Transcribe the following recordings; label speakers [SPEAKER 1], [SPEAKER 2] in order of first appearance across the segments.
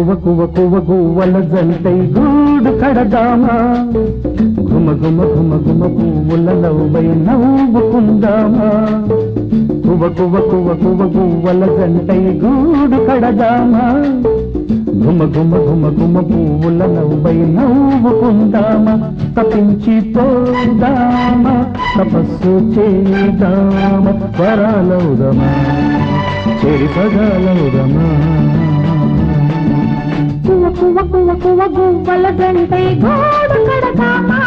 [SPEAKER 1] కువ కువ కువ గువ్వల జంటై గూడు కడదామా గుమ గుమ గుమ గుమ పువ్వుల నవ్వై నవ్వుకుందామా కువ కువ కువ కువ గువ్వల జంటై గూడు కడదామా గుమ గుమ గుమ గుమ పువ్వుల నవ్వై నవ్వుకుందామా తపించిపోదామా తపస్సు చేద్దామా వరాలవుదమా చెరిపగలవుదమా
[SPEAKER 2] కువ కువ కువ కువ గువ్వల జంటై గూడు కడదామా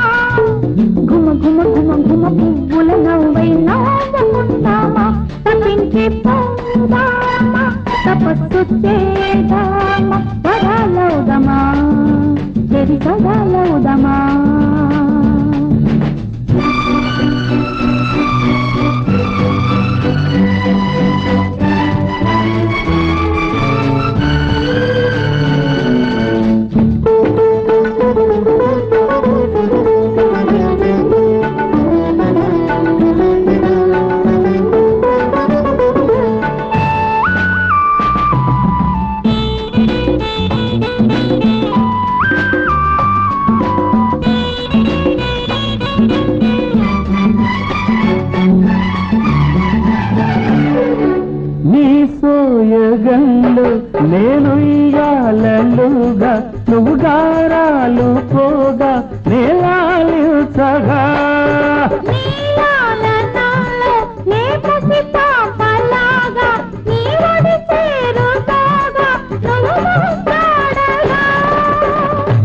[SPEAKER 2] గుమ గుమ గుమ గుమ పువ్వుల నవ్వై నవ్వుకుందామా తపించిపోదామా తపస్సు చేద్దామా వరాలవుదమా చెరిపగలవుదమా
[SPEAKER 1] సోయగంలో నేను ఇయ్యాలలుగా నువ్వు గారాలు పోగా నేలాలిసగా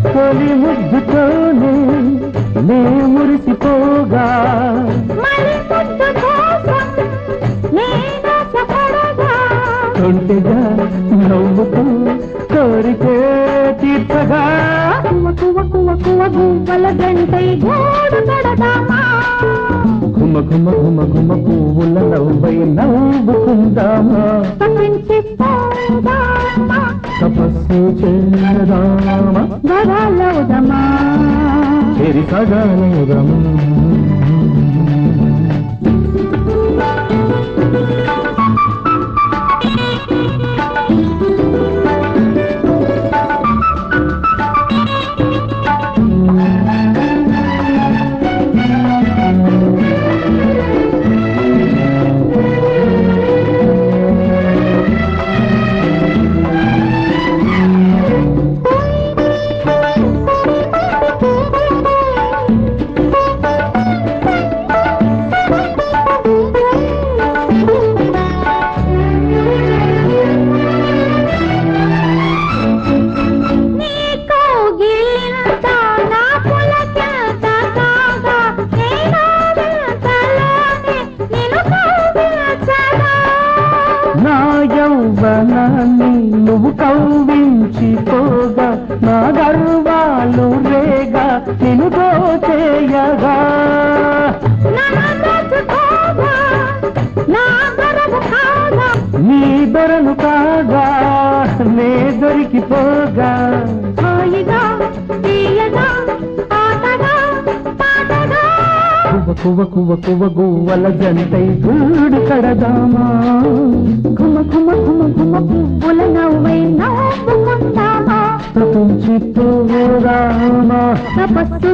[SPEAKER 1] తొలి ముద్దుతోనే నే మురిసిపోగా ఒంటిగా నవ్వుతూ కోరికే తీర్చగా
[SPEAKER 2] కువ కువ కువ కువ గువ్వల జంటై గూడు కడదామా
[SPEAKER 1] గుమ గుమ గుమ గుమ పువ్వుల నవ్వై నవ్వుకుందామా
[SPEAKER 2] తపించిపోదామా
[SPEAKER 1] తపస్సు చేద్దామా
[SPEAKER 2] వరాలవుదమా
[SPEAKER 1] చెరిసగలవుదమా నా యౌవనాన్ని నువ్వు కవ్వించిపోగా నా గర్వాలు రేగా నిన్ను దోచేయగా నీ దొరలు కాగా నే దొరికిపోగా కువ కువ కువ గువ్వల జంటై గూడు కడదామా
[SPEAKER 2] గుమ గుమ గుమ గుమ పువ్వుల నవ్వై నవ్వుకుందామా
[SPEAKER 1] తపించిపోదామా
[SPEAKER 2] తపస్సు